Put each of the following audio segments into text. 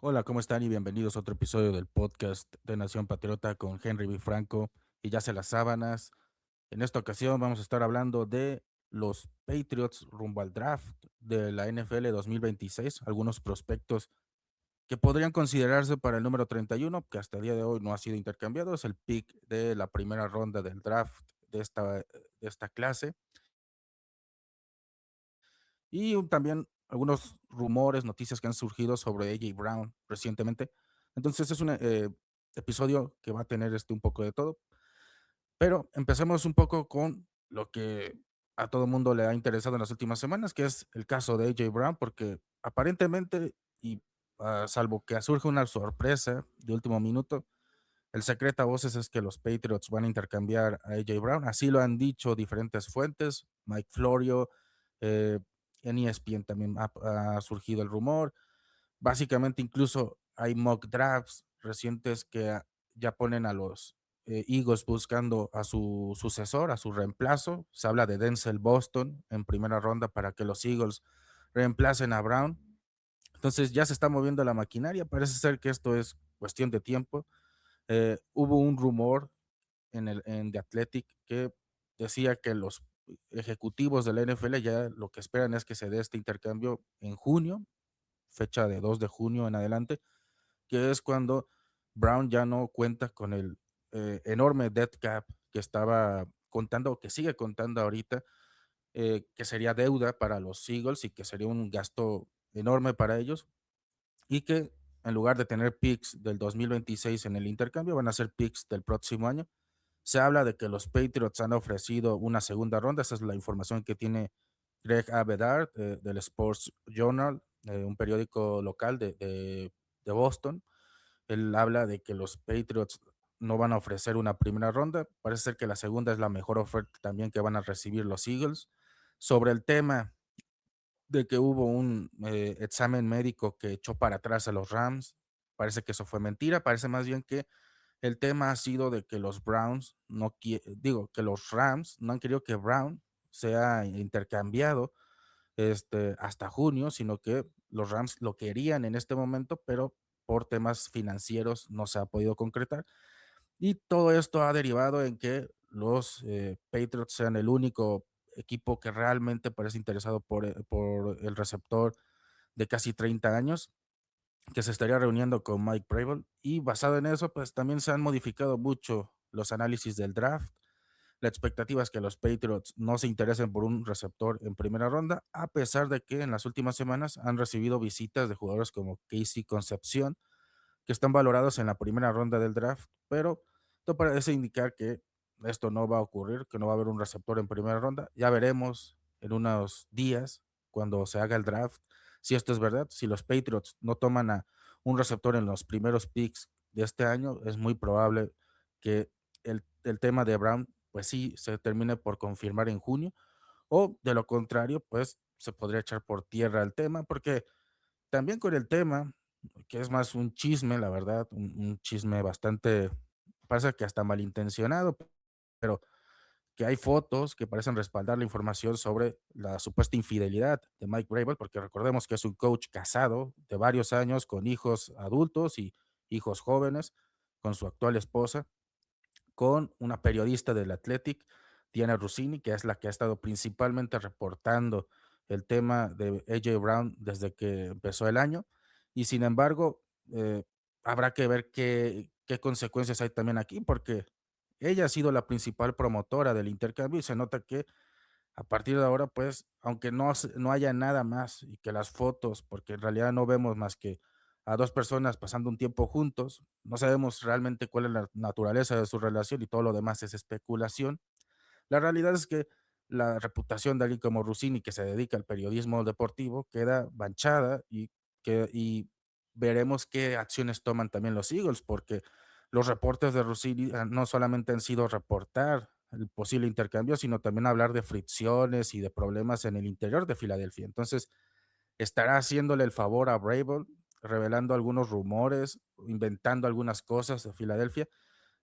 Hola, ¿cómo están? Y bienvenidos a otro episodio del podcast de Nación Patriota con Henry B. Franco y Ya se las sábanas. En esta ocasión vamos a estar hablando de los Patriots rumbo al draft de la NFL 2026, algunos prospectos que podrían considerarse para el número 31, que hasta el día de hoy no ha sido intercambiado, es el pick de la primera ronda del draft de esta clase. Y también algunos rumores, noticias que han surgido sobre AJ Brown recientemente. Entonces es un episodio que va a tener un poco de todo. Pero empecemos un poco con lo que a todo mundo le ha interesado en las últimas semanas, que es el caso de AJ Brown, porque aparentemente, y salvo que surge una sorpresa de último minuto, el secreto a voces es que los Patriots van a intercambiar a AJ Brown. Así lo han dicho diferentes fuentes. Mike Florio, eh, en ESPN también ha surgido el rumor. Básicamente, incluso hay mock drafts recientes que ya ponen a los Eagles buscando a su sucesor, a su reemplazo. Se habla de Denzel Boston en primera ronda para que los Eagles reemplacen a Brown. Entonces ya se está moviendo la maquinaria. Parece ser que esto es cuestión de tiempo. Hubo un rumor en The Athletic que decía que los ejecutivos de la NFL ya lo que esperan es que se dé este intercambio en junio, fecha de 2 de junio en adelante, que es cuando Brown ya no cuenta con el enorme dead cap que estaba contando o que sigue contando ahorita, que sería deuda para los Eagles y que sería un gasto enorme para ellos y que en lugar de tener picks del 2026 en el intercambio, van a ser picks del próximo año. Se habla de que los Patriots han ofrecido una segunda ronda. Esa es la información que tiene Greg Abedar del Sports Journal, un periódico local de Boston. Él habla de que los Patriots no van a ofrecer una primera ronda. Parece ser que la segunda es la mejor oferta también que van a recibir los Eagles. Sobre el tema de que hubo un examen médico que echó para atrás a los Rams, parece que eso fue mentira. Parece más bien que el tema ha sido de que los Browns no digo, que los Rams no han querido que Brown sea intercambiado hasta junio, sino que los Rams lo querían en este momento, pero por temas financieros no se ha podido concretar. Y todo esto ha derivado en que los Patriots sean el único equipo que realmente parece interesado por el receptor de casi 30 años, que se estaría reuniendo con Mike Vrabel, y basado en eso, pues también se han modificado mucho los análisis del draft. La expectativa es que los Patriots no se interesen por un receptor en primera ronda, a pesar de que en las últimas semanas han recibido visitas de jugadores como Casey Concepción, que están valorados en la primera ronda del draft, pero todo parece indicar que esto no va a ocurrir, que no va a haber un receptor en primera ronda. Ya veremos en unos días, cuando se haga el draft, si esto es verdad. Si los Patriots no toman a un receptor en los primeros picks de este año, es muy probable que el tema de Brown, pues sí, se termine por confirmar en junio, o de lo contrario, pues se podría echar por tierra el tema, porque también con el tema, que es más un chisme, la verdad, un chisme bastante, pasa que hasta malintencionado, pero que hay fotos que parecen respaldar la información sobre la supuesta infidelidad de Mike Vrabel, porque recordemos que es un coach casado de varios años con hijos adultos y hijos jóvenes, con su actual esposa, con una periodista del Athletic, Diana Russini, que es la que ha estado principalmente reportando el tema de AJ Brown desde que empezó el año. Y sin embargo, eh, habrá que ver qué consecuencias hay también aquí, porque ella ha sido la principal promotora del intercambio y se nota que a partir de ahora, pues, aunque no haya nada más y que las fotos, porque en realidad no vemos más que a 2 personas pasando un tiempo juntos, no sabemos realmente cuál es la naturaleza de su relación y todo lo demás es especulación. La realidad es que la reputación de alguien como Rossini, que se dedica al periodismo deportivo, queda manchada y veremos qué acciones toman también los Eagles, porque los reportes de Rossini no solamente han sido reportar el posible intercambio, sino también hablar de fricciones y de problemas en el interior de Filadelfia. Entonces, estará haciéndole el favor a Vrabel, revelando algunos rumores, inventando algunas cosas de Filadelfia.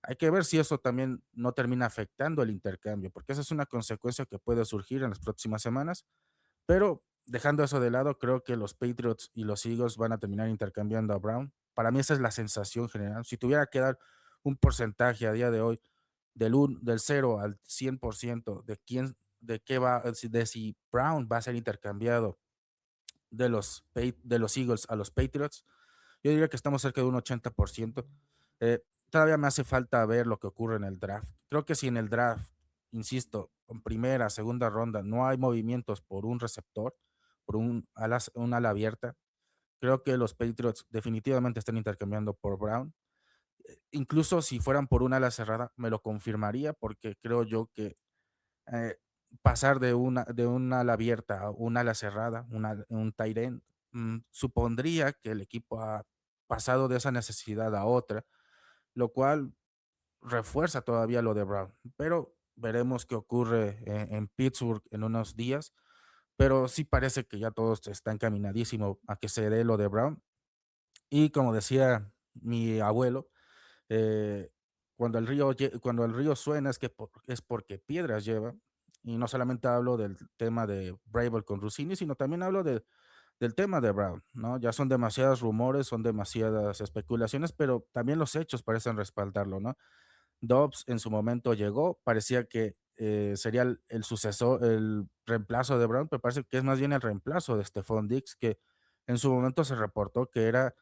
Hay que ver si eso también no termina afectando el intercambio, porque esa es una consecuencia que puede surgir en las próximas semanas, pero dejando eso de lado, creo que los Patriots y los Eagles van a terminar intercambiando a Brown. Para mí esa es la sensación general. Si tuviera que dar un porcentaje a día de hoy del 0 al 100% de quién, de qué va, de si Brown va a ser intercambiado de los Eagles a los Patriots, yo diría que estamos cerca de un 80%. Todavía me hace falta ver lo que ocurre en el draft. Creo que si en el draft, insisto, en primera, segunda ronda, no hay movimientos por un receptor, por un ala abierta, creo que los Patriots definitivamente están intercambiando por Brown. Incluso si fueran por un ala cerrada, me lo confirmaría porque creo yo que eh, pasar de un ala abierta a un ala cerrada, un tight end, supondría que el equipo ha pasado de esa necesidad a otra, lo cual refuerza todavía lo de Brown. Pero veremos qué ocurre en Pittsburgh en unos días. Pero sí parece que ya todo está encaminadísimo a que se dé lo de Brown. Y como decía mi abuelo, eh, cuando el río suena es porque piedras lleva. Y no solamente hablo del tema de Vrabel con Rossini, sino también hablo del tema de Brown, ¿no? Ya son demasiados rumores, son demasiadas especulaciones, pero también los hechos parecen respaldarlo, ¿no? Dobbs en su momento llegó, parecía que sería el sucesor, el reemplazo de Brown, pero parece que es más bien el reemplazo de Stephon Diggs, que en su momento se reportó que era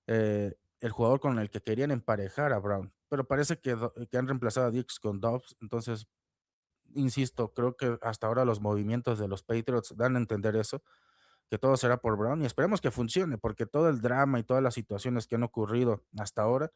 el jugador con el que querían emparejar a Brown, pero parece que han reemplazado a Diggs con Dobbs. Entonces, insisto, creo que hasta ahora los movimientos de los Patriots dan a entender eso, que todo será por Brown, y esperemos que funcione, porque todo el drama y todas las situaciones que han ocurrido hasta ahora,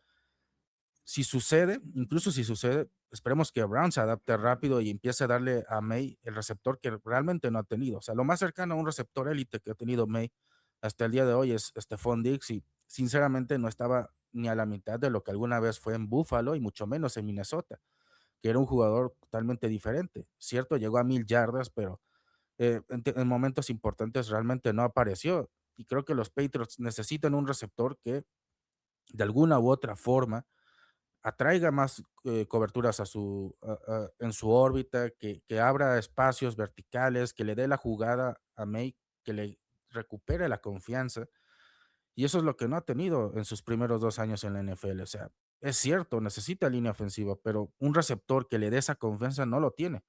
si sucede, incluso si sucede, esperemos que Brown se adapte rápido y empiece a darle a May el receptor que realmente no ha tenido. O sea, lo más cercano a un receptor élite que ha tenido May hasta el día de hoy es Stephon Diggs, y sinceramente no estaba ni a la mitad de lo que alguna vez fue en Buffalo y mucho menos en Minnesota, que era un jugador totalmente diferente. Cierto, llegó a 1000 yardas, pero en momentos importantes realmente no apareció. Y creo que los Patriots necesitan un receptor que de alguna u otra forma atraiga más coberturas en su órbita, que abra espacios verticales, que le dé la jugada a May, que le recupere la confianza. Y eso es lo que no ha tenido en sus primeros 2 años en la NFL. O sea, es cierto, necesita línea ofensiva, pero un receptor que le dé esa confianza no lo tiene.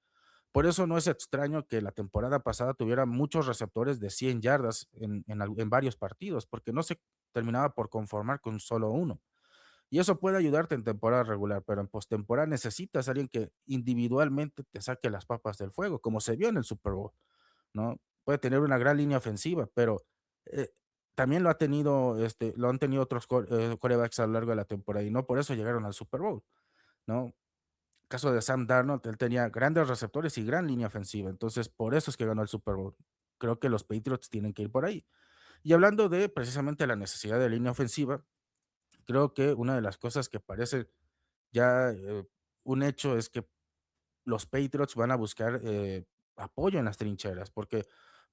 Por eso no es extraño que la temporada pasada tuviera muchos receptores de 100 yardas en varios partidos, porque no se terminaba por conformar con solo uno. Y eso puede ayudarte en temporada regular, pero en postemporada necesitas a alguien que individualmente te saque las papas del fuego, como se vio en el Super Bowl, ¿no? Puede tener una gran línea ofensiva, pero eh, también lo han tenido otros quarterbacks a lo largo de la temporada y no por eso llegaron al Super Bowl, ¿no? Caso de Sam Darnold, él tenía grandes receptores y gran línea ofensiva, entonces por eso es que ganó el Super Bowl. Creo que los Patriots tienen que ir por ahí. Y hablando de precisamente la necesidad de línea ofensiva, creo que una de las cosas que parece ya un hecho es que los Patriots van a buscar apoyo en las trincheras, porque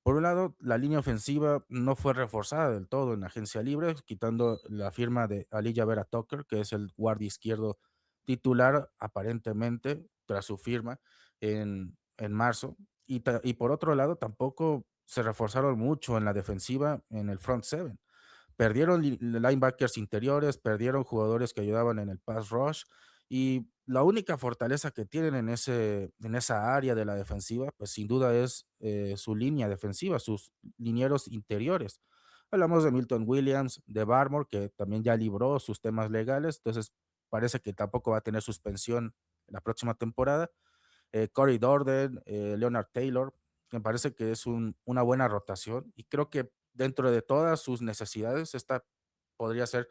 por un lado la línea ofensiva no fue reforzada del todo en agencia libre, quitando la firma de Aliyah Vera Tucker, que es el guardia izquierdo titular aparentemente tras su firma en marzo. Y por otro lado tampoco se reforzaron mucho en la defensiva en el front seven. Perdieron linebackers interiores, perdieron jugadores que ayudaban en el pass rush, y la única fortaleza que tienen en esa área de la defensiva, pues sin duda es su línea defensiva, sus linieros interiores. Hablamos de Milton Williams, de Barmore, que también ya libró sus temas legales, entonces parece que tampoco va a tener suspensión la próxima temporada. Corey Dorden, Leonard Taylor, me parece que es una buena rotación, y creo que dentro de todas sus necesidades, esta podría ser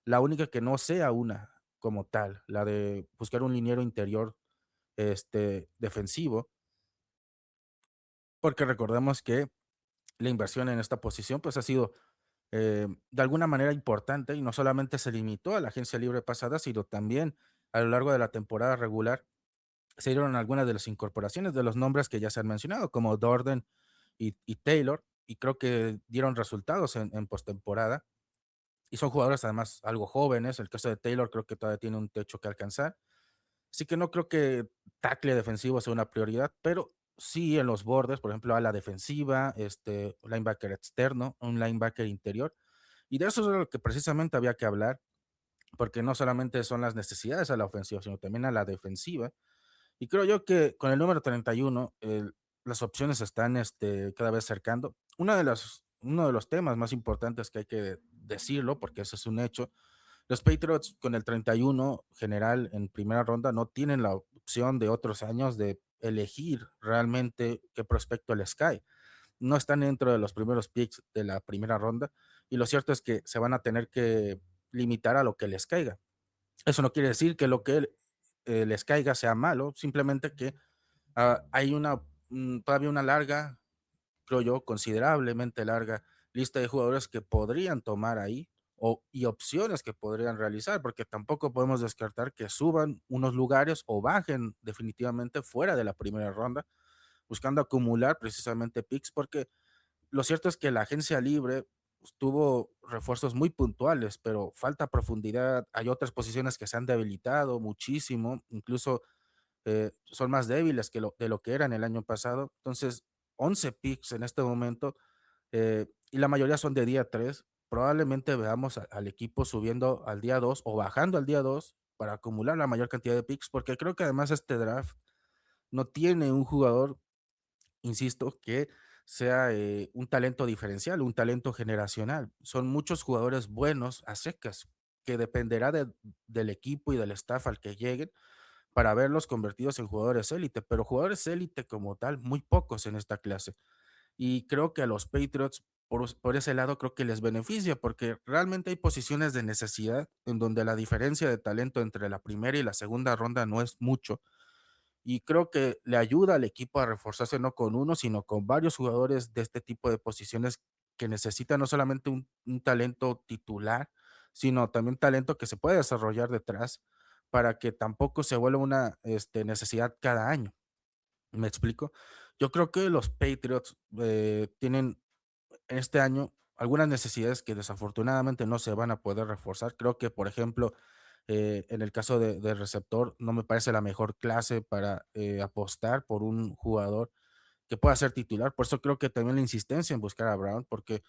la única que no sea una como tal, la de buscar un liniero interior defensivo, porque recordemos que la inversión en esta posición pues ha sido de alguna manera importante, y no solamente se limitó a la agencia libre pasada, sino también a lo largo de la temporada regular se dieron algunas de las incorporaciones de los nombres que ya se han mencionado, como Dorden y Taylor, y creo que dieron resultados en postemporada. Y son jugadores además algo jóvenes. El caso de Taylor creo que todavía tiene un techo que alcanzar. Así que no creo que tackle defensivo sea una prioridad, pero Sí, en los bordes, por ejemplo, a la defensiva, linebacker externo, un linebacker interior. Y de eso es de lo que precisamente había que hablar, porque no solamente son las necesidades a la ofensiva, sino también a la defensiva. Y creo yo que con el número 31, las opciones se están cada vez acercando. Uno de los temas más importantes que hay que decirlo, porque eso es un hecho, los Patriots con el 31 general en primera ronda no tienen la opción de otros años de elegir realmente qué prospecto les cae. No están dentro de los primeros picks de la primera ronda y lo cierto es que se van a tener que limitar a lo que les caiga. Eso no quiere decir que lo que les caiga sea malo, simplemente que hay todavía una larga, creo yo, considerablemente larga lista de jugadores que podrían tomar ahí y opciones que podrían realizar, porque tampoco podemos descartar que suban unos lugares o bajen definitivamente fuera de la primera ronda, buscando acumular precisamente picks, porque lo cierto es que la agencia libre tuvo refuerzos muy puntuales, pero falta profundidad. Hay otras posiciones que se han debilitado muchísimo, incluso son más débiles de lo que eran el año pasado. Entonces, 11 picks en este momento, y la mayoría son de día 3. Probablemente veamos al equipo subiendo al día 2 o bajando al día 2 para acumular la mayor cantidad de picks, porque creo que además este draft no tiene un jugador, insisto, que sea un talento diferencial, un talento generacional. Son muchos jugadores buenos a secas, que dependerá del equipo y del staff al que lleguen para verlos convertidos en jugadores élite, pero jugadores élite como tal, muy pocos en esta clase. Y creo que a los Patriots, por ese lado, creo que les beneficia, porque realmente hay posiciones de necesidad en donde la diferencia de talento entre la primera y la segunda ronda no es mucho. Y creo que le ayuda al equipo a reforzarse no con uno, sino con varios jugadores de este tipo de posiciones que necesitan no solamente un talento titular, sino también talento que se puede desarrollar detrás para que tampoco se vuelva una necesidad cada año. ¿Me explico? Yo creo que los Patriots tienen este año algunas necesidades que desafortunadamente no se van a poder reforzar. Creo que, por ejemplo, en el caso de receptor, no me parece la mejor clase para apostar por un jugador que pueda ser titular. Por eso creo que también la insistencia en buscar a Brown, porque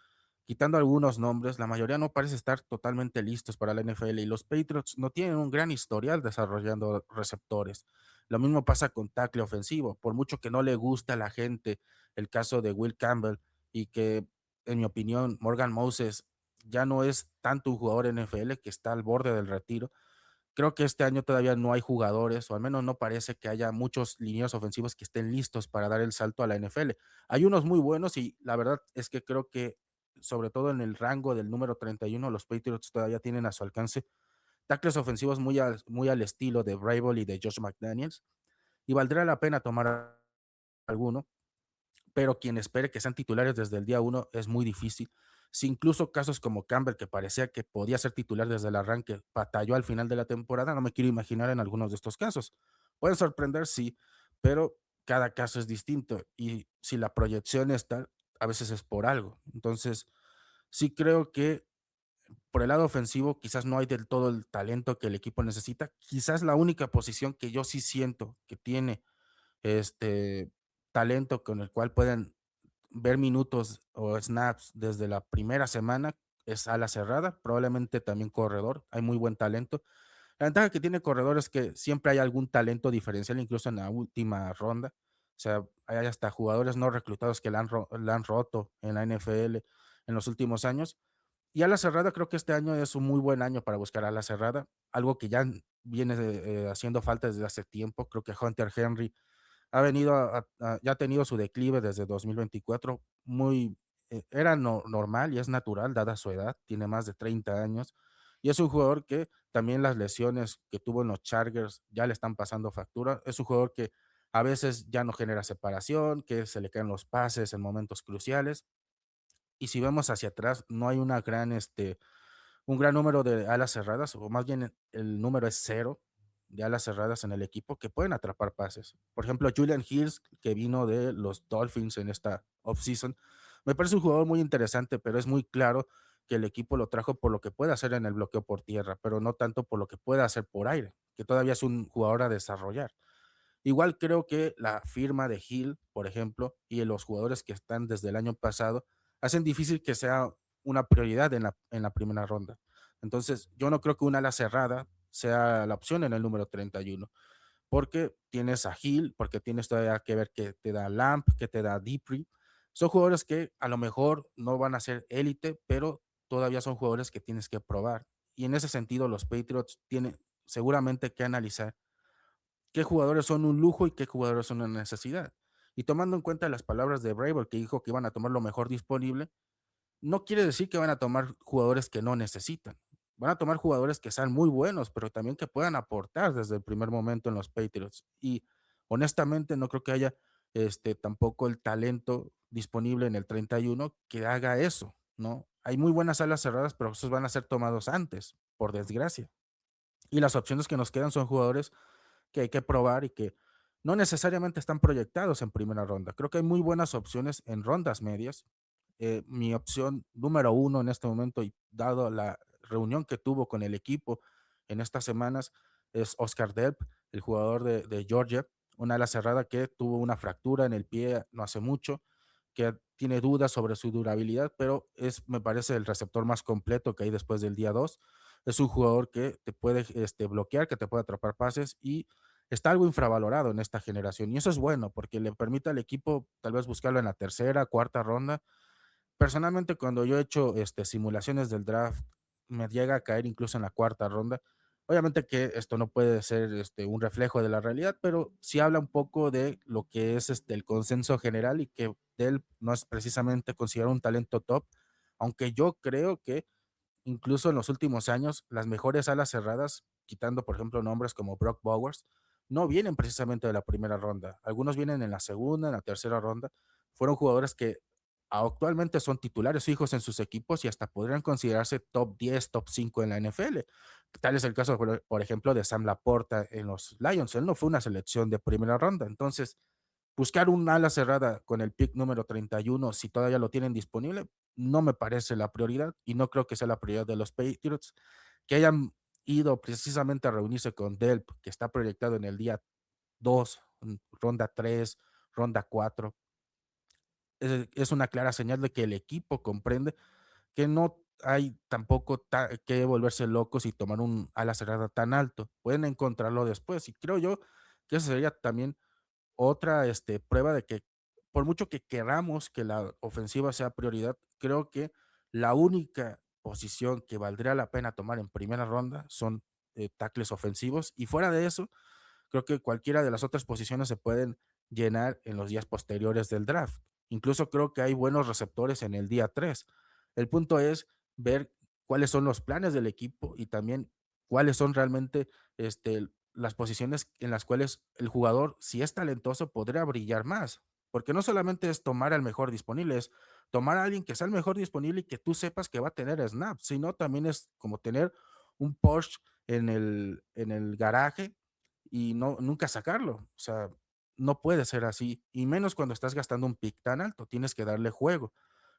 quitando algunos nombres, la mayoría no parece estar totalmente listos para la NFL y los Patriots no tienen un gran historial desarrollando receptores. Lo mismo pasa con tackle ofensivo, por mucho que no le gusta a la gente el caso de Will Campbell y que, en mi opinión, Morgan Moses ya no es tanto un jugador NFL que está al borde del retiro. Creo que este año todavía no hay jugadores, o al menos no parece que haya muchos linieros ofensivos que estén listos para dar el salto a la NFL. Hay unos muy buenos y la verdad es que creo que, sobre todo en el rango del número 31, los Patriots todavía tienen a su alcance tackles ofensivos muy al estilo de Vrabel y de Josh McDaniels, y valdrá la pena tomar alguno, pero quien espere que sean titulares desde el día uno es muy difícil. Si incluso casos como Campbell, que parecía que podía ser titular desde el arranque, batalló al final de la temporada, no me quiero imaginar en algunos de estos casos. Pueden sorprender, sí, pero cada caso es distinto y si la proyección es tal, a veces es por algo. Entonces, sí creo que por el lado ofensivo quizás no hay del todo el talento que el equipo necesita. Quizás la única posición que yo sí siento que tiene este talento con el cual pueden ver minutos o snaps desde la primera semana es ala cerrada, probablemente también corredor, hay muy buen talento. La ventaja que tiene corredor es que siempre hay algún talento diferencial, incluso en la última ronda. O sea, hay hasta jugadores no reclutados que la han roto en la NFL en los últimos años. Y ala cerrada, creo que este año es un muy buen año para buscar ala cerrada, algo que ya viene haciendo falta desde hace tiempo. Creo que Hunter Henry ya ha tenido su declive desde 2024, era normal y es natural dada su edad, tiene más de 30 años, y es un jugador que también las lesiones que tuvo en los Chargers ya le están pasando factura, es un jugador que a veces ya no genera separación, que se le caen los pases en momentos cruciales, y si vemos hacia atrás, no hay un gran número de alas cerradas, o más bien el número es cero de alas cerradas en el equipo que pueden atrapar pases. Por ejemplo, Julian Hills, que vino de los Dolphins en esta offseason, me parece un jugador muy interesante, pero es muy claro que el equipo lo trajo por lo que puede hacer en el bloqueo por tierra, pero no tanto por lo que puede hacer por aire, que todavía es un jugador a desarrollar. Igual creo que la firma de Hill, por ejemplo, y los jugadores que están desde el año pasado, hacen difícil que sea una prioridad en la primera ronda. Entonces, yo no creo que un ala cerrada sea la opción en el número 31 porque tienes a Hill, porque tienes todavía que ver que te da Lamp, que te da Dupree. Son jugadores que a lo mejor no van a ser élite, pero todavía son jugadores que tienes que probar. Y en ese sentido, los Patriots tienen seguramente que analizar qué jugadores son un lujo y qué jugadores son una necesidad. Y tomando en cuenta las palabras de Vrabel, que dijo que iban a tomar lo mejor disponible, no quiere decir que van a tomar jugadores que no necesitan. Van a tomar jugadores que sean muy buenos, pero también que puedan aportar desde el primer momento en los Patriots. Y honestamente no creo que haya tampoco el talento disponible en el 31 que haga eso, ¿no? Hay muy buenas alas cerradas, pero esos van a ser tomados antes, por desgracia. Y las opciones que nos quedan son jugadores que hay que probar y que no necesariamente están proyectados en primera ronda. Creo que hay muy buenas opciones en rondas medias. Mi opción número uno en este momento, y dado la reunión que tuvo con el equipo en estas semanas, es Oscar Delp, el jugador de Georgia, una ala cerrada que tuvo una fractura en el pie no hace mucho, que tiene dudas sobre su durabilidad, pero es, me parece, el receptor más completo que hay después del día 2. Es un jugador que te puede bloquear, que te puede atrapar pases y está algo infravalorado en esta generación. Y eso es bueno porque le permite al equipo tal vez buscarlo en la tercera, cuarta ronda. Personalmente, cuando yo he hecho simulaciones del draft, me llega a caer incluso en la cuarta ronda. Obviamente que esto no puede ser un reflejo de la realidad, pero sí habla un poco de lo que es el consenso general y que él no es precisamente considerado un talento top, aunque yo creo que incluso en los últimos años, las mejores alas cerradas, quitando, por ejemplo, nombres como Brock Bowers, no vienen precisamente de la primera ronda. Algunos vienen en la segunda, en la tercera ronda. Fueron jugadores que actualmente son titulares fijos en sus equipos y hasta podrían considerarse top 10, top 5 en la NFL. Tal es el caso, por ejemplo, de Sam Laporta en los Lions. Él no fue una selección de primera ronda. Entonces, buscar un ala cerrada con el pick número 31, si todavía lo tienen disponible, no me parece la prioridad y no creo que sea la prioridad de los Patriots. Que hayan ido precisamente a reunirse con Delp, que está proyectado en el día 2, ronda 3, ronda 4, es una clara señal de que el equipo comprende que no hay tampoco que volverse locos y tomar un ala cerrada tan alto. Pueden encontrarlo después y creo yo que eso sería también otra, prueba de que por mucho que queramos que la ofensiva sea prioridad, creo que la única posición que valdría la pena tomar en primera ronda son tackles ofensivos y fuera de eso, creo que cualquiera de las otras posiciones se pueden llenar en los días posteriores del draft. Incluso creo que hay buenos receptores en el día 3. El punto es ver cuáles son los planes del equipo y también cuáles son realmente las posiciones en las cuales el jugador, si es talentoso, podría brillar más. Porque no solamente es tomar al mejor disponible, es tomar a alguien que sea el mejor disponible y que tú sepas que va a tener snaps, sino también es como tener un Porsche en el garaje y no, nunca sacarlo. O sea, no puede ser así. Y menos cuando estás gastando un pick tan alto. Tienes que darle juego.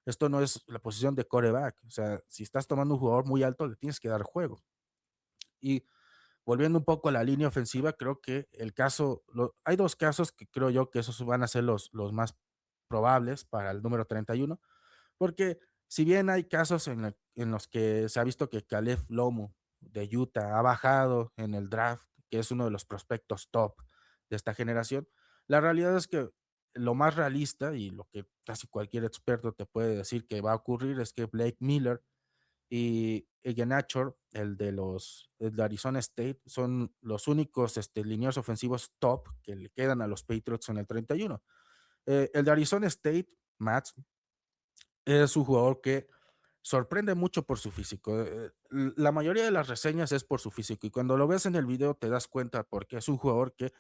Esto no es la posición de coreback. O sea, si estás tomando un jugador muy alto, le tienes que dar juego. Y volviendo un poco a la línea ofensiva, creo que hay dos casos que creo yo que esos van a ser los más probables para el número 31, porque si bien hay casos en los que se ha visto que Caleb Lomu de Utah ha bajado en el draft, que es uno de los prospectos top de esta generación, la realidad es que lo más realista y lo que casi cualquier experto te puede decir que va a ocurrir es que Blake Miller y Iheanacho, el de Arizona State, son los únicos lineos ofensivos top que le quedan a los Patriots en el 31. El de Arizona State, Matt, es un jugador que sorprende mucho por su físico. La mayoría de las reseñas es por su físico y cuando lo ves en el video te das cuenta porque es un jugador que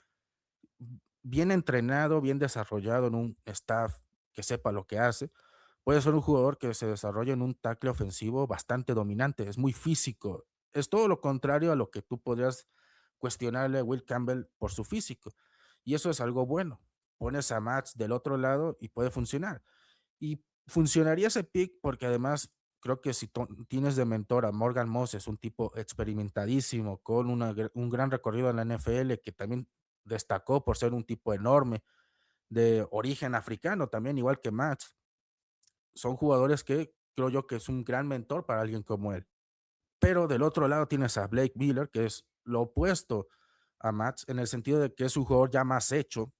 bien entrenado, bien desarrollado en un staff que sepa lo que hace, puede ser un jugador que se desarrolla en un tackle ofensivo bastante dominante, es muy físico. Es todo lo contrario a lo que tú podrías cuestionarle a Will Campbell por su físico. Y eso es algo bueno. Pones a Max del otro lado y puede funcionar. Y funcionaría ese pick porque además creo que si tienes de mentor a Morgan Moses, un tipo experimentadísimo, con un gran recorrido en la NFL, que también destacó por ser un tipo enorme, de origen africano también, igual que Max. Son jugadores que creo yo que es un gran mentor para alguien como él. Pero del otro lado tienes a Blake Miller, que es lo opuesto a Max, en el sentido de que es un jugador ya más hecho.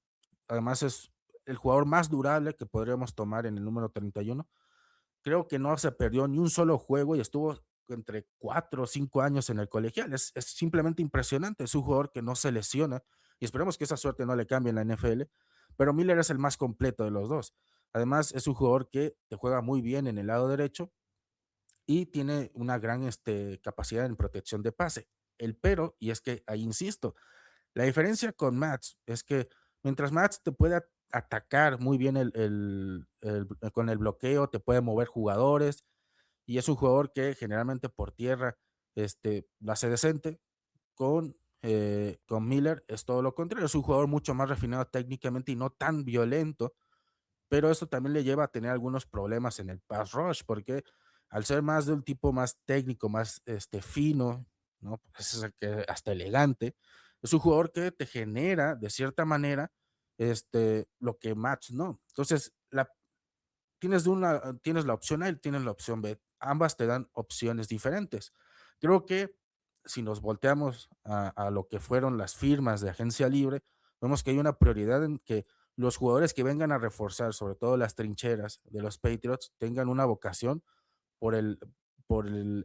Además, es el jugador más durable que podríamos tomar en el número 31. Creo que no se perdió ni un solo juego y estuvo entre 4 o 5 años en el colegial. Es simplemente impresionante. Es un jugador que no se lesiona y esperemos que esa suerte no le cambie en la NFL. Pero Miller es el más completo de los dos. Además, es un jugador que te juega muy bien en el lado derecho y tiene una gran capacidad en protección de pase. El pero, y es que ahí insisto, la diferencia con Mats es que mientras Mats te puede atacar muy bien con el bloqueo, te puede mover jugadores y es un jugador que generalmente por tierra lo hace decente. Con Miller es todo lo contrario, es un jugador mucho más refinado técnicamente y no tan violento, pero eso también le lleva a tener algunos problemas en el pass rush, porque al ser más de un tipo más técnico, más fino, ¿no? Pues es que hasta elegante, es un jugador que te genera de cierta manera lo que Match no. Entonces, tienes la opción A y tienes la opción B. Ambas te dan opciones diferentes. Creo que si nos volteamos a lo que fueron las firmas de agencia libre, vemos que hay una prioridad en que los jugadores que vengan a reforzar, sobre todo las trincheras de los Patriots, tengan una vocación por el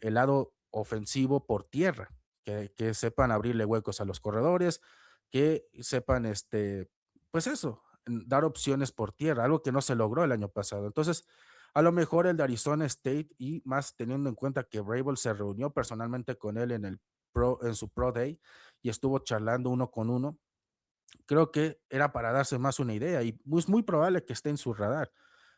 lado ofensivo por tierra, que sepan abrirle huecos a los corredores, que sepan, pues eso, dar opciones por tierra, algo que no se logró el año pasado. Entonces, a lo mejor el de Arizona State, y más teniendo en cuenta que Vrabel se reunió personalmente con él en su Pro Day y estuvo charlando uno con uno, creo que era para darse más una idea y es muy probable que esté en su radar.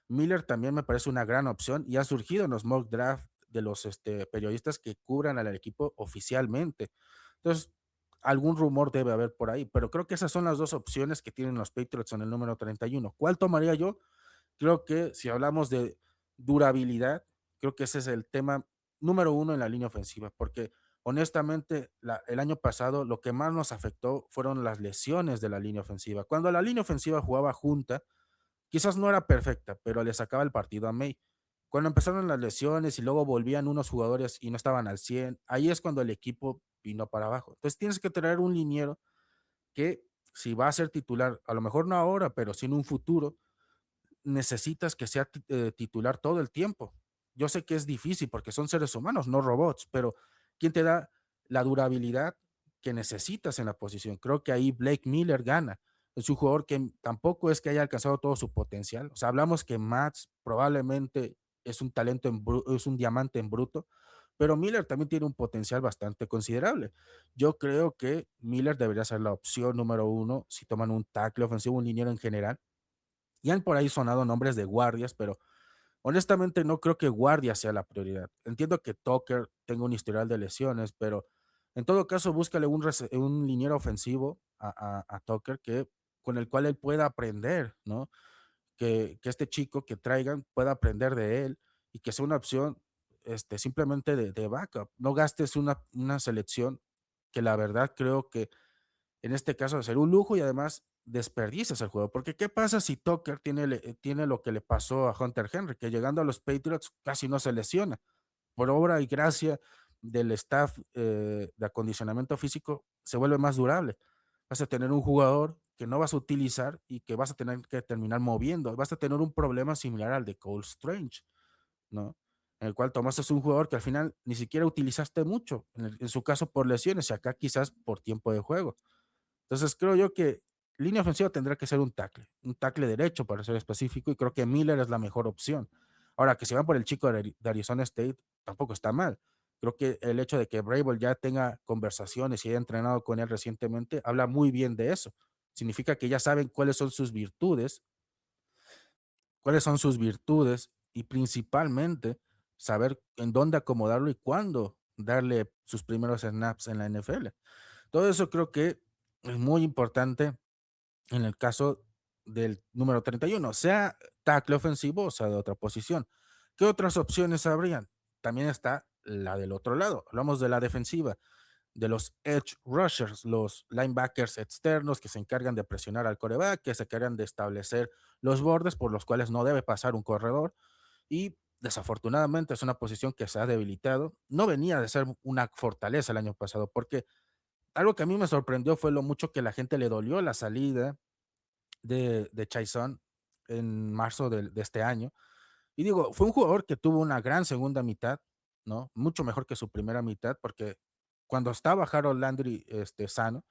Miller también me parece una gran opción y ha surgido en los mock draft de los periodistas que cubran al equipo oficialmente. Entonces, algún rumor debe haber por ahí, pero creo que esas son las dos opciones que tienen los Patriots en el número 31. ¿Cuál tomaría yo? Creo que si hablamos de durabilidad, creo que ese es el tema número uno en la línea ofensiva, porque honestamente el año pasado lo que más nos afectó fueron las lesiones de la línea ofensiva. Cuando la línea ofensiva jugaba junta, quizás no era perfecta, pero le sacaba el partido a May. Cuando empezaron las lesiones y luego volvían unos jugadores y no estaban al 100, ahí es cuando el equipo vino para abajo. Entonces tienes que traer un liniero que si va a ser titular, a lo mejor no ahora, pero sí en un futuro, necesitas que sea titular todo el tiempo. Yo sé que es difícil porque son seres humanos, no robots, pero ¿quién te da la durabilidad que necesitas en la posición? Creo que ahí Blake Miller gana. Es un jugador que tampoco es que haya alcanzado todo su potencial. O sea, hablamos que Mats probablemente es un talento, es un diamante en bruto, pero Miller también tiene un potencial bastante considerable. Yo creo que Miller debería ser la opción número uno si toman un tackle ofensivo, un liniero en general. Y han por ahí sonado nombres de guardias, pero honestamente no creo que guardia sea la prioridad. Entiendo que Tucker tenga un historial de lesiones, pero en todo caso búscale un liniero ofensivo a Tucker con el cual él pueda aprender, ¿no? Que este chico que traigan pueda aprender de él y que sea una opción simplemente de backup. No gastes una selección que la verdad creo que en este caso de ser un lujo y además desperdicias el juego. Porque ¿qué pasa si Tucker tiene lo que le pasó a Hunter Henry, que llegando a los Patriots casi no se lesiona? Por obra y gracia del staff de acondicionamiento físico, se vuelve más durable. Vas a tener un jugador que no vas a utilizar y que vas a tener que terminar moviendo. Vas a tener un problema similar al de Cole Strange, ¿no? En el cual tomaste un jugador que al final ni siquiera utilizaste mucho, en su caso por lesiones y acá quizás por tiempo de juego. Entonces, creo yo que línea ofensiva tendrá que ser un tackle derecho para ser específico, y creo que Miller es la mejor opción. Ahora, que se van por el chico de Arizona State, tampoco está mal. Creo que el hecho de que Vrabel ya tenga conversaciones y haya entrenado con él recientemente, habla muy bien de eso. Significa que ya saben cuáles son sus virtudes y principalmente saber en dónde acomodarlo y cuándo darle sus primeros snaps en la NFL. Todo eso creo que es muy importante en el caso del número 31, sea tackle ofensivo o sea de otra posición. ¿Qué otras opciones habrían? También está la del otro lado. Hablamos de la defensiva. de los edge rushers, los linebackers externos que se encargan de presionar al coreback, que se encargan de establecer los bordes por los cuales no debe pasar un corredor. Y desafortunadamente es una posición que se ha debilitado. No venía de ser una fortaleza el año pasado, porque algo que a mí me sorprendió fue lo mucho que la gente le dolió la salida de Chaisson en marzo de este año. Y digo, fue un jugador que tuvo una gran segunda mitad, ¿no? Mucho mejor que su primera mitad, porque cuando estaba Harold Landry sano,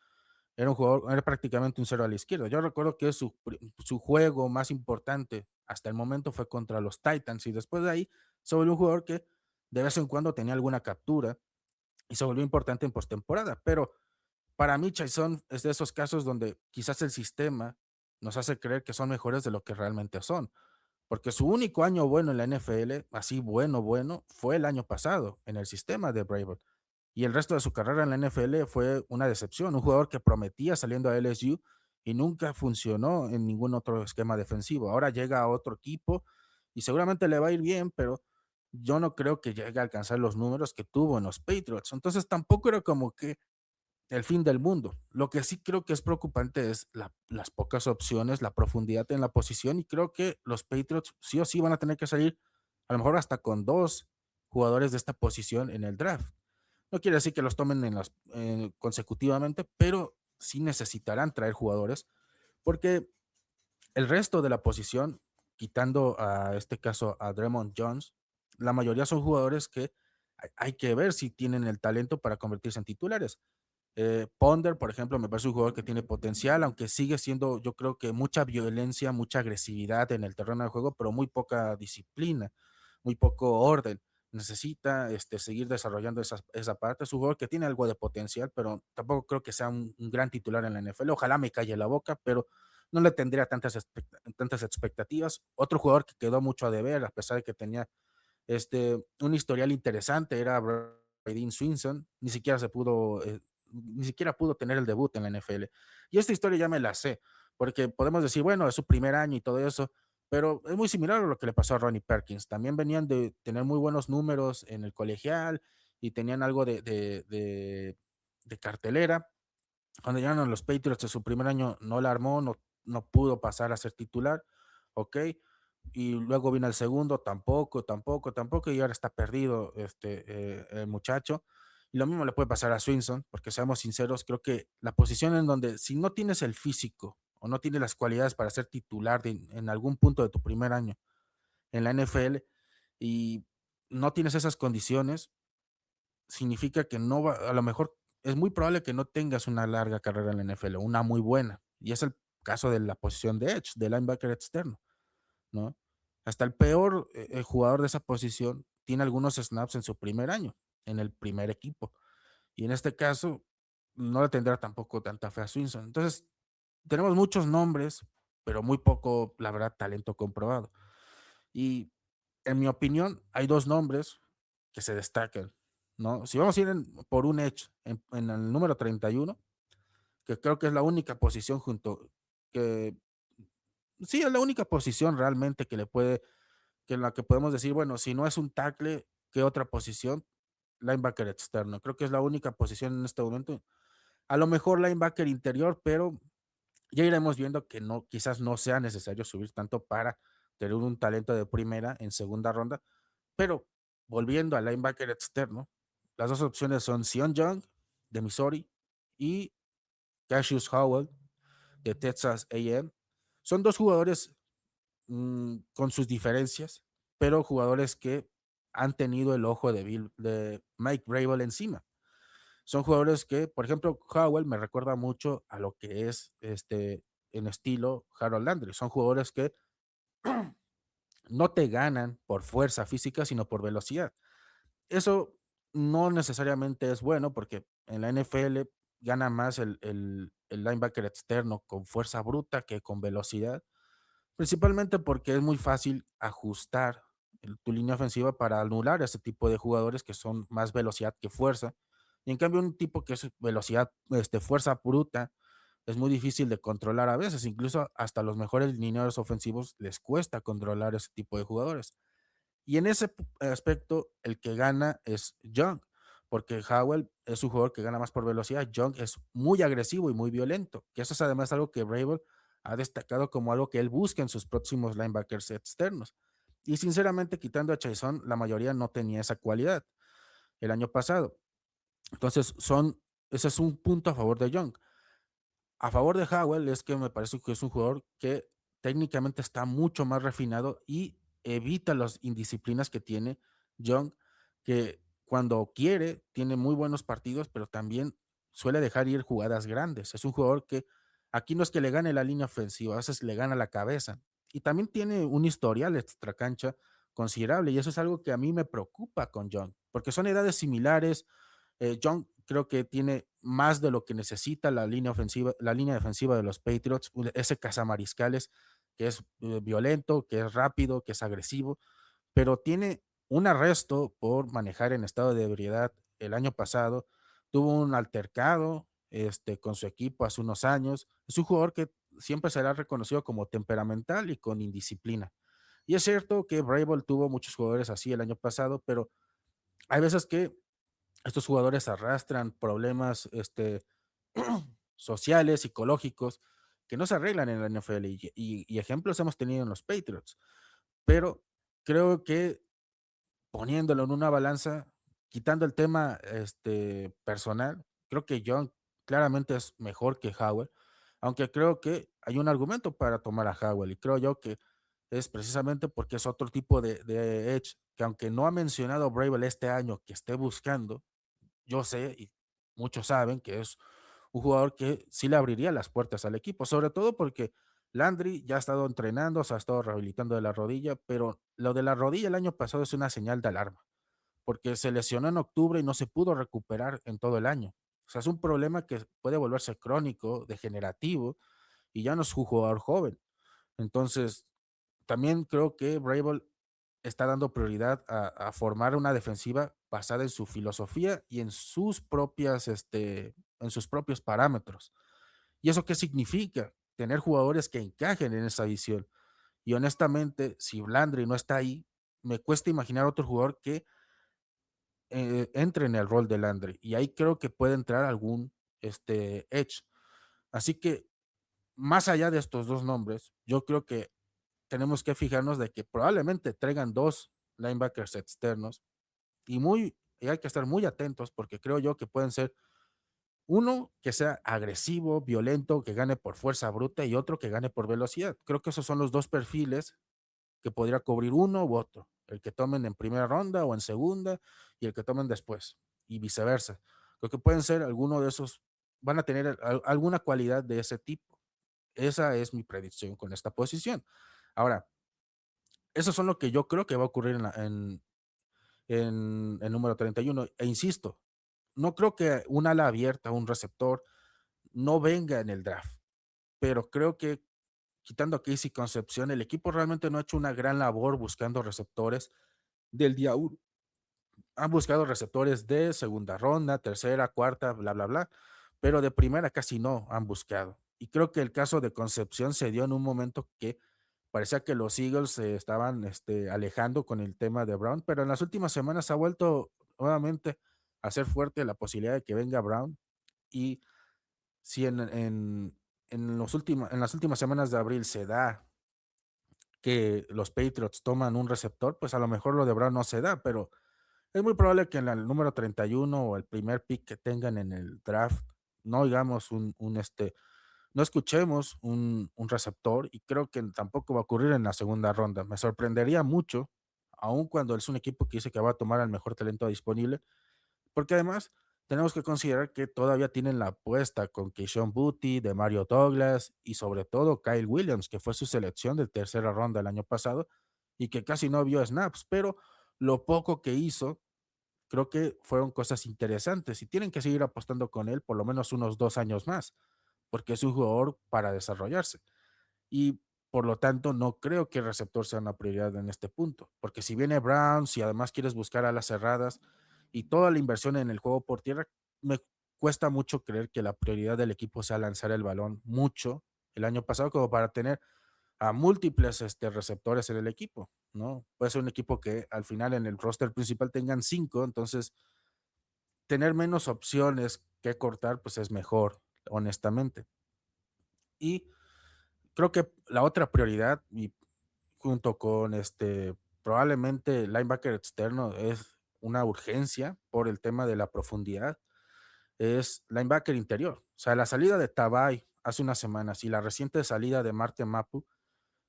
era un jugador, era prácticamente un cero a la izquierda. Yo recuerdo que su juego más importante hasta el momento fue contra los Titans y después de ahí se volvió un jugador que de vez en cuando tenía alguna captura y se volvió importante en postemporada. Pero para mí, Chaisson es de esos casos donde quizás el sistema nos hace creer que son mejores de lo que realmente son. Porque su único año bueno en la NFL, así bueno, bueno, fue el año pasado en el sistema de Bravo. Y el resto de su carrera en la NFL fue una decepción, un jugador que prometía saliendo a LSU y nunca funcionó en ningún otro esquema defensivo. Ahora llega a otro equipo y seguramente le va a ir bien, pero yo no creo que llegue a alcanzar los números que tuvo en los Patriots. Entonces tampoco era como que el fin del mundo. Lo que sí creo que es preocupante es las pocas opciones, la profundidad en la posición y creo que los Patriots sí o sí van a tener que salir a lo mejor hasta con dos jugadores de esta posición en el draft. No quiere decir que los tomen consecutivamente, pero sí necesitarán traer jugadores porque el resto de la posición, quitando a este caso a Draymond Jones, la mayoría son jugadores que hay que ver si tienen el talento para convertirse en titulares. Ponder, por ejemplo, me parece un jugador que tiene potencial, aunque sigue siendo, yo creo que mucha violencia, mucha agresividad en el terreno de juego, pero muy poca disciplina, muy poco orden. Necesita seguir desarrollando esa parte. Es un jugador que tiene algo de potencial, pero tampoco creo que sea un gran titular en la NFL. Ojalá me calle la boca, pero no le tendría tantas expectativas. Otro jugador que quedó mucho a deber, a pesar de que tenía un historial interesante, era Brady Swinson, ni siquiera pudo tener el debut en la NFL. Y esta historia ya me la sé, porque podemos decir, bueno, es su primer año y todo eso, pero es muy similar a lo que le pasó a Ronnie Perkins. También venían de tener muy buenos números en el colegial y tenían algo de cartelera. Cuando llegaron a los Patriots en su primer año no la armó, no pudo pasar a ser titular, ¿ok? Y luego vino el segundo, tampoco, tampoco, tampoco, y ahora está perdido el muchacho. Y lo mismo le puede pasar a Swinson, porque seamos sinceros, creo que la posición en donde si no tienes el físico o no tienes las cualidades para ser titular en algún punto de tu primer año en la NFL y no tienes esas condiciones, significa que no va, a lo mejor es muy probable que no tengas una larga carrera en la NFL, una muy buena. Y es el caso de la posición de Edge, de linebacker externo, ¿no? Hasta el peor jugador de esa posición tiene algunos snaps en su primer año, en el primer equipo. Y en este caso, no le tendrá tampoco tanta fe a Swinson. Entonces, tenemos muchos nombres, pero muy poco, la verdad, talento comprobado. Y en mi opinión, hay dos nombres que se destacan, ¿no? Si vamos a ir por un edge en el número 31, que creo que es la única posición que sí, es la única posición realmente que en la que podemos decir, bueno, si no es un tackle, ¿qué otra posición? Linebacker externo. Creo que es la única posición en este momento. A lo mejor linebacker interior, pero ya iremos viendo que no, quizás no sea necesario subir tanto para tener un talento de primera en segunda ronda. Pero volviendo al linebacker externo, las dos opciones son Sion Young de Missouri y Cassius Howell de Texas A&M. Son dos jugadores con sus diferencias, pero jugadores que han tenido el ojo de Mike Vrabel encima. Son jugadores que, por ejemplo, Howell me recuerda mucho a lo que es en estilo Harold Landry. Son jugadores que no te ganan por fuerza física, sino por velocidad. Eso no necesariamente es bueno porque en la NFL gana más el linebacker externo con fuerza bruta que con velocidad, principalmente porque es muy fácil ajustar tu línea ofensiva para anular ese tipo de jugadores que son más velocidad que fuerza. Y en cambio, un tipo que es velocidad, fuerza bruta, es muy difícil de controlar a veces. Incluso hasta los mejores linieros ofensivos les cuesta controlar ese tipo de jugadores. Y en ese aspecto, el que gana es Young, porque Howell es un jugador que gana más por velocidad. Young es muy agresivo y muy violento, que eso es además algo que Vrabel ha destacado como algo que él busca en sus próximos linebackers externos. Y sinceramente, quitando a Chason, la mayoría no tenía esa cualidad el año pasado. Entonces, ese es un punto a favor de Young. A favor de Howell es que me parece que es un jugador que técnicamente está mucho más refinado y evita las indisciplinas que tiene Young, que cuando quiere tiene muy buenos partidos, pero también suele dejar ir jugadas grandes. Es un jugador que aquí no es que le gane la línea ofensiva, a veces le gana la cabeza. Y también tiene un historial extracancha considerable, y eso es algo que a mí me preocupa con Young, porque son edades similares. Young creo que tiene más de lo que necesita la línea ofensiva, la línea defensiva de los Patriots, ese cazamariscales que es violento, que es rápido, que es agresivo, pero tiene un arresto por manejar en estado de ebriedad el año pasado. Tuvo un altercado con su equipo hace unos años. Es un jugador que siempre será reconocido como temperamental y con indisciplina. Y es cierto que Vrabel tuvo muchos jugadores así el año pasado, pero hay veces que estos jugadores arrastran problemas sociales, psicológicos, que no se arreglan en la NFL y ejemplos hemos tenido en los Patriots. Pero creo que poniéndolo en una balanza, quitando el tema personal, creo que John claramente es mejor que Howell, aunque creo que hay un argumento para tomar a Howell y creo yo que es precisamente porque es otro tipo de edge que aunque no ha mencionado Bravel este año que esté buscando, yo sé y muchos saben que es un jugador que sí le abriría las puertas al equipo, sobre todo porque Landry ya ha estado entrenando, se ha estado rehabilitando de la rodilla, pero lo de la rodilla el año pasado es una señal de alarma, porque se lesionó en octubre y no se pudo recuperar en todo el año. O sea, es un problema que puede volverse crónico, degenerativo, y ya no es un jugador joven. Entonces, también creo que Vrabel está dando prioridad a formar una defensiva basada en su filosofía y en sus propios parámetros. ¿Y eso qué significa? Tener jugadores que encajen en esa visión. Y honestamente, si Landry no está ahí, me cuesta imaginar otro jugador que entre en el rol de Landry. Y ahí creo que puede entrar algún edge. Así que, más allá de estos dos nombres, yo creo que tenemos que fijarnos de que probablemente traigan dos linebackers externos y hay que estar muy atentos porque creo yo que pueden ser uno que sea agresivo, violento, que gane por fuerza bruta y otro que gane por velocidad. Creo que esos son los dos perfiles que podría cubrir uno u otro, el que tomen en primera ronda o en segunda y el que tomen después y viceversa. Creo que pueden ser alguno de esos, van a tener alguna cualidad de ese tipo. Esa es mi predicción con esta posición. Ahora, esos son lo que yo creo que va a ocurrir en el número 31. E insisto, no creo que un ala abierta, un receptor, no venga en el draft, pero creo que quitando a Casey Concepción, el equipo realmente no ha hecho una gran labor buscando receptores del día uno. Han buscado receptores de segunda ronda, tercera, cuarta, bla, bla, bla, pero de primera casi no han buscado. Y creo que el caso de Concepción se dio en un momento que parecía que los Eagles se estaban alejando con el tema de Brown, pero en las últimas semanas ha vuelto nuevamente a ser fuerte la posibilidad de que venga Brown. Y si en las últimas semanas de abril se da que los Patriots toman un receptor, pues a lo mejor lo de Brown no se da, pero es muy probable que en el número 31 o el primer pick que tengan en el draft no oigamos no escuchemos un receptor y creo que tampoco va a ocurrir en la segunda ronda. Me sorprendería mucho, aun cuando es un equipo que dice que va a tomar al mejor talento disponible, porque además tenemos que considerar que todavía tienen la apuesta con Keishon Booty, de Mario Douglas y sobre todo Kyle Williams, que fue su selección de tercera ronda el año pasado y que casi no vio snaps, pero lo poco que hizo creo que fueron cosas interesantes y tienen que seguir apostando con él por lo menos unos 2 años más, porque es un jugador para desarrollarse. Y por lo tanto, no creo que el receptor sea una prioridad en este punto, porque si viene Brown, si además quieres buscar a las cerradas y toda la inversión en el juego por tierra, me cuesta mucho creer que la prioridad del equipo sea lanzar el balón mucho el año pasado como para tener a múltiples receptores en el equipo, ¿no? Puede ser un equipo que al final en el roster principal tengan cinco, entonces tener menos opciones que cortar, pues es mejor, honestamente. Y creo que la otra prioridad, y junto con probablemente el linebacker externo es una urgencia por el tema de la profundidad, es linebacker interior. O sea, la salida de Tabay hace unas semanas y la reciente salida de Marte Mapu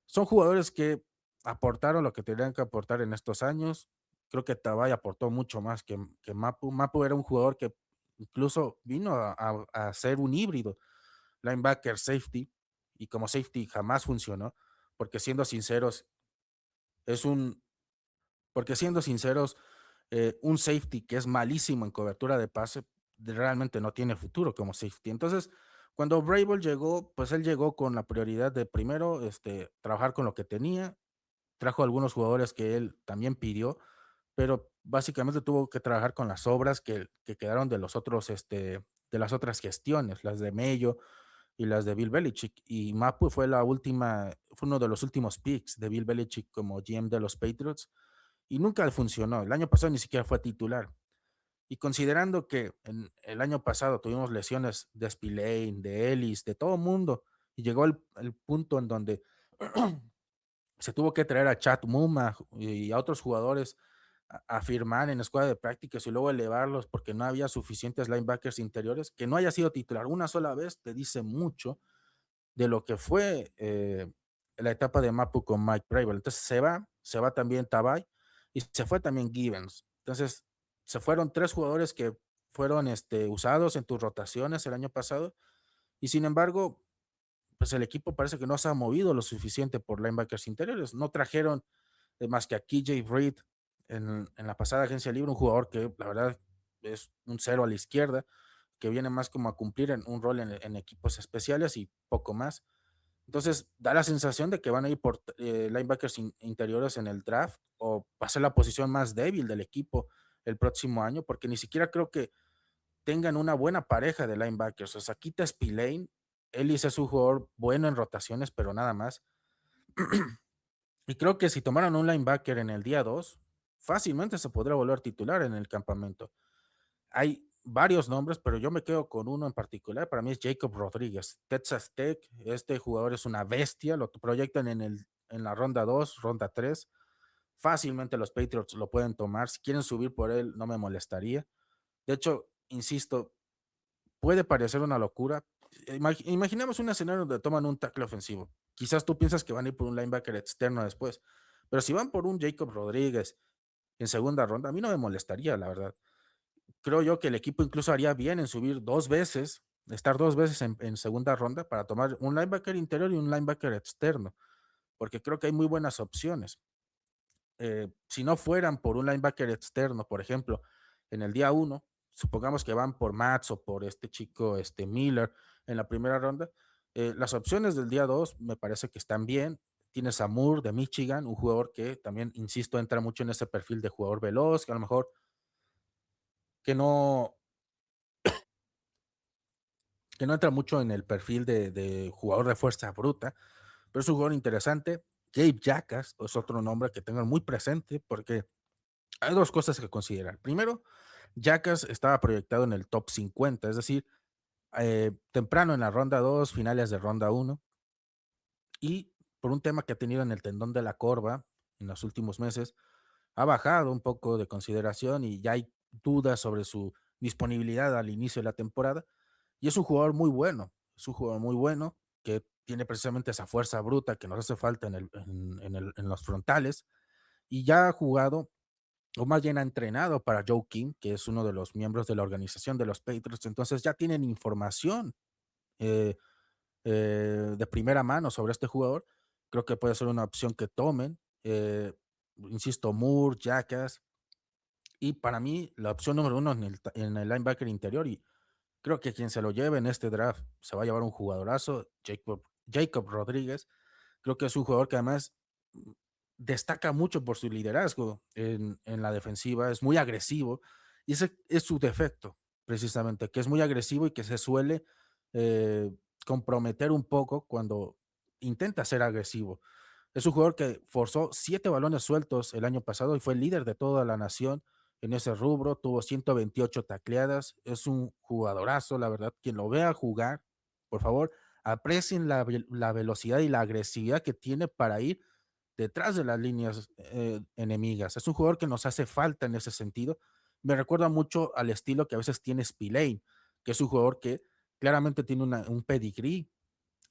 son jugadores que aportaron lo que tenían que aportar en estos años. Creo que Tabay aportó mucho más que Mapu. Mapu era un jugador que incluso vino a ser un híbrido, linebacker, safety, y como safety jamás funcionó, porque siendo sinceros, es un, porque siendo sinceros, un safety que es malísimo en cobertura de pase, realmente no tiene futuro como safety. Entonces, cuando Vrabel llegó, pues él llegó con la prioridad de primero trabajar con lo que tenía, trajo algunos jugadores que él también pidió, pero básicamente tuvo que trabajar con las obras que quedaron de los otros, de las otras gestiones, las de Mello y las de Bill Belichick. Y Mapu fue uno de los últimos picks de Bill Belichick como GM de los Patriots y nunca funcionó. El año pasado ni siquiera fue titular. Y considerando que en el año pasado tuvimos lesiones de Spillane, de Ellis, de todo mundo, y llegó el punto en donde se tuvo que traer a Chad Muma y a otros jugadores a firmar en escuadra de prácticas y luego elevarlos porque no había suficientes linebackers interiores, que no haya sido titular una sola vez te dice mucho de lo que fue la etapa de Mapu con Mike Vrabel. Entonces se va también Tabay y se fue también Givens. Entonces se fueron tres jugadores que fueron usados en tus rotaciones el año pasado y sin embargo, pues el equipo parece que no se ha movido lo suficiente por linebackers interiores. No trajeron más que a KJ Reed en la pasada agencia libre, un jugador que la verdad es un cero a la izquierda, que viene más como a cumplir en un rol en equipos especiales y poco más. Entonces, da la sensación de que van a ir por linebackers interiores en el draft o va a ser la posición más débil del equipo el próximo año, porque ni siquiera creo que tengan una buena pareja de linebackers. O sea, quita Spillane, Ellis es un jugador bueno en rotaciones, pero nada más. Y creo que si tomaran un linebacker en el día 2 fácilmente se podrá volver titular en el campamento. Hay varios nombres, pero yo me quedo con uno en particular. Para mí es Jacob Rodríguez. Texas Tech, este jugador es una bestia, lo proyectan en la ronda 2, ronda 3. Fácilmente los Patriots lo pueden tomar. Si quieren subir por él, no me molestaría. De hecho, insisto, puede parecer una locura. Imaginemos un escenario donde toman un tackle ofensivo. Quizás tú piensas que van a ir por un linebacker externo después, pero si van por un Jacob Rodríguez en segunda ronda, a mí no me molestaría, la verdad. Creo yo que el equipo incluso haría bien en subir 2 veces, estar 2 veces en segunda ronda para tomar un linebacker interior y un linebacker externo, porque creo que hay muy buenas opciones. Si no fueran por un linebacker externo, por ejemplo, en el día 1, supongamos que van por Mats o por este chico, Miller, en la primera ronda, las opciones del día 2 me parece que están bien. Tienes a Moore de Michigan, un jugador que también, insisto, entra mucho en ese perfil de jugador veloz, que a lo mejor que no, que no entra mucho en el perfil de jugador de fuerza bruta, pero es un jugador interesante. Gabe Jackas es otro nombre que tengan muy presente porque hay dos cosas que considerar. Primero, Jackas estaba proyectado en el top 50, es decir, temprano en la ronda 2, finales de ronda 1, y por un tema que ha tenido en el tendón de la corva en los últimos meses, ha bajado un poco de consideración y ya hay dudas sobre su disponibilidad al inicio de la temporada. Y es un jugador muy bueno, es un jugador muy bueno que tiene precisamente esa fuerza bruta que nos hace falta en los frontales y ya ha jugado, o más bien ha entrenado para Joe King, que es uno de los miembros de la organización de los Patriots. Entonces ya tienen información eh, de primera mano sobre este jugador. Creo que puede ser una opción que tomen. Insisto, Moore, Jackass, y para mí la opción número uno en el linebacker interior, y creo que quien se lo lleve en este draft se va a llevar un jugadorazo, Jacob Rodríguez. Creo que es un jugador que además mm, destaca mucho por su liderazgo en la defensiva, es muy agresivo y ese es su defecto, precisamente, que es muy agresivo y que se suele eh, comprometer un poco cuando intenta ser agresivo. Es un jugador que forzó 7 balones sueltos el año pasado y fue el líder de toda la nación en ese rubro, tuvo 128 tacleadas, es un jugadorazo, la verdad, quien lo vea jugar, por favor, aprecien la velocidad y la agresividad que tiene para ir detrás de las líneas enemigas. Es un jugador que nos hace falta en ese sentido. Me recuerda mucho al estilo que a veces tiene Spillane, que es un jugador que claramente tiene un pedigrí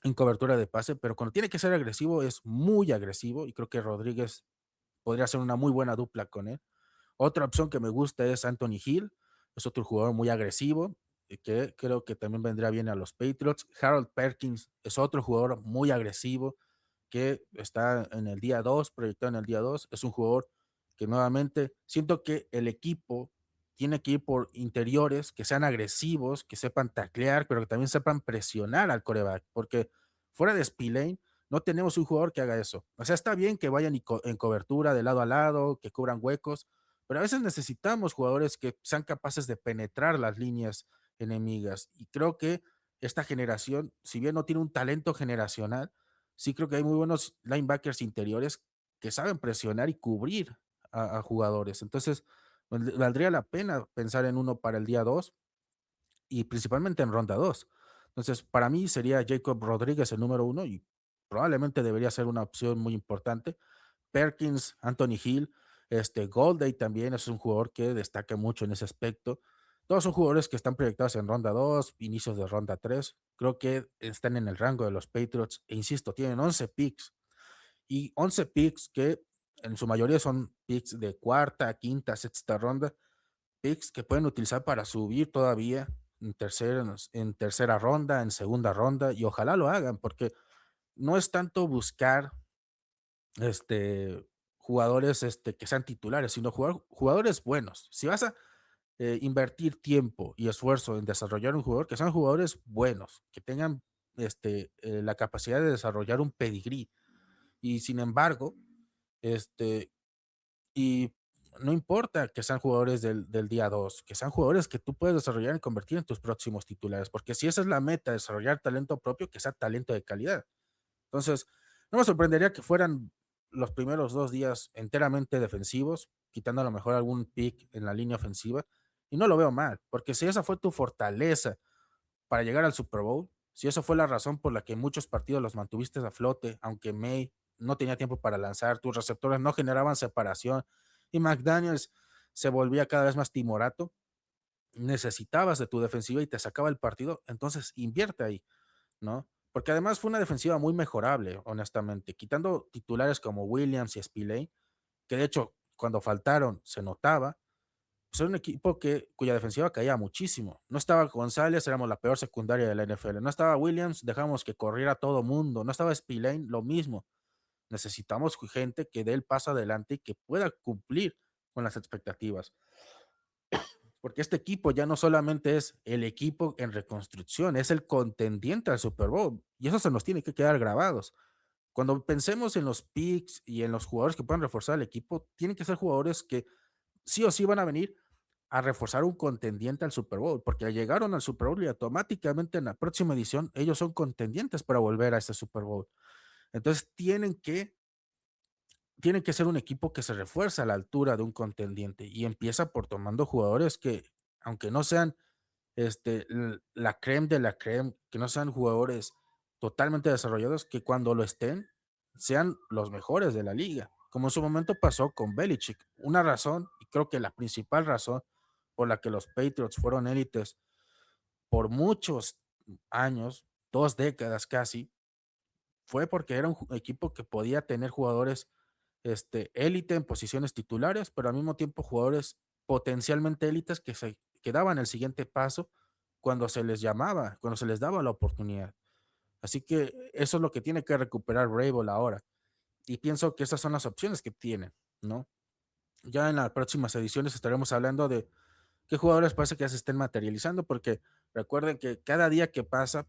en cobertura de pase, pero cuando tiene que ser agresivo es muy agresivo y creo que Rodríguez podría ser una muy buena dupla con él. Otra opción que me gusta es Anthony Hill, es otro jugador muy agresivo que creo que también vendría bien a los Patriots. Harold Perkins es otro jugador muy agresivo que está en el día 2, proyectado en el día 2. Es un jugador que nuevamente siento que el equipo tiene que ir por interiores que sean agresivos, que sepan taclear, pero que también sepan presionar al coreback, porque fuera de Spillane no tenemos un jugador que haga eso. O sea, está bien que vayan en cobertura de lado a lado, que cubran huecos, pero a veces necesitamos jugadores que sean capaces de penetrar las líneas enemigas. Y creo que esta generación, si bien no tiene un talento generacional, sí creo que hay muy buenos linebackers interiores que saben presionar y cubrir a jugadores. Entonces, valdría la pena pensar en uno para el día 2 y principalmente en ronda 2. Entonces, para mí sería Jacob Rodríguez el número uno y probablemente debería ser una opción muy importante. Perkins, Anthony Hill, Goldey también es un jugador que destaca mucho en ese aspecto. Todos son jugadores que están proyectados en ronda 2, inicios de ronda 3. Creo que están en el rango de los Patriots. E insisto, tienen 11 picks. Y 11 picks que en su mayoría son picks de cuarta, quinta, sexta ronda. Picks que pueden utilizar para subir todavía en tercera ronda, en segunda ronda. Y ojalá lo hagan porque no es tanto buscar este, jugadores que sean titulares, sino jugadores buenos. Si vas a invertir tiempo y esfuerzo en desarrollar un jugador, que sean jugadores buenos, que tengan la capacidad de desarrollar un pedigrí. Y sin embargo, este, y no importa que sean jugadores del día 2 que sean jugadores que tú puedes desarrollar y convertir en tus próximos titulares, porque si esa es la meta, desarrollar talento propio, que sea talento de calidad. Entonces, no me sorprendería que fueran los primeros 2 días enteramente defensivos, quitando a lo mejor algún pick en la línea ofensiva, y no lo veo mal, porque si esa fue tu fortaleza para llegar al Super Bowl, si eso fue la razón por la que muchos partidos los mantuviste a flote, aunque May no tenía tiempo para lanzar, tus receptores no generaban separación y McDaniels se volvía cada vez más timorato, necesitabas de tu defensiva y te sacaba el partido, entonces invierte ahí. ¿No? Porque además fue una defensiva muy mejorable, honestamente, quitando titulares como Williams y Spillane, que de hecho cuando faltaron se notaba, pues era un equipo cuya defensiva caía muchísimo. No estaba González, éramos la peor secundaria de la NFL. No estaba Williams, dejamos que corriera todo mundo. No estaba Spillane, lo mismo. Necesitamos gente que dé el paso adelante y que pueda cumplir con las expectativas. Porque este equipo ya no solamente es el equipo en reconstrucción, es el contendiente al Super Bowl. Y eso se nos tiene que quedar grabados. Cuando pensemos en los picks y en los jugadores que puedan reforzar el equipo, tienen que ser jugadores que sí o sí van a venir a reforzar un contendiente al Super Bowl, porque llegaron al Super Bowl y automáticamente en la próxima edición ellos son contendientes para volver a este Super Bowl. Entonces tienen que ser un equipo que se refuerza a la altura de un contendiente y empieza por tomando jugadores que, aunque no sean la creme de la creme, que no sean jugadores totalmente desarrollados, que cuando lo estén, sean los mejores de la liga, como en su momento pasó con Belichick. Una razón, y creo que la principal razón por la que los Patriots fueron élites por muchos años, 2 décadas casi, fue porque era un equipo que podía tener jugadores élite en posiciones titulares, pero al mismo tiempo jugadores potencialmente élites que daban el siguiente paso cuando se les llamaba, cuando se les daba la oportunidad. Así que eso es lo que tiene que recuperar Vrabel ahora. Y pienso que esas son las opciones que tienen, ¿no? Ya en las próximas ediciones estaremos hablando de qué jugadores parece que ya se estén materializando, porque recuerden que cada día que pasa,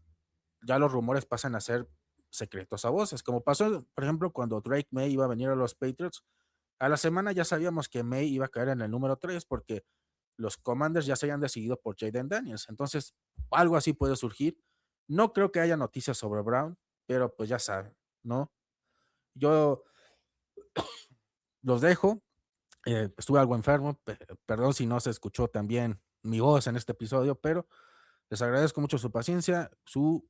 ya los rumores pasan a ser secretos a voces, como pasó, por ejemplo, cuando Drake May iba a venir a los Patriots, a la semana ya sabíamos que May iba a caer en el número 3 porque los Commanders ya se habían decidido por Jaden Daniels. Entonces, algo así puede surgir. No creo que haya noticias sobre Brown, pero pues ya saben, ¿no? Yo los dejo. Estuve algo enfermo, perdón si no se escuchó tan bien mi voz en este episodio, pero les agradezco mucho su paciencia, su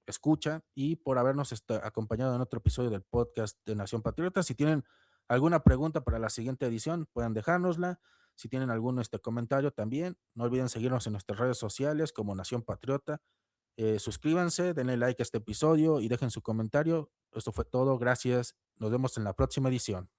escucha y por habernos acompañado en otro episodio del podcast de Nación Patriota. Si tienen alguna pregunta para la siguiente edición, pueden dejárnosla. Si tienen algún comentario también, no olviden seguirnos en nuestras redes sociales como Nación Patriota. Suscríbanse, denle like a este episodio y dejen su comentario. Esto fue todo. Gracias. Nos vemos en la próxima edición.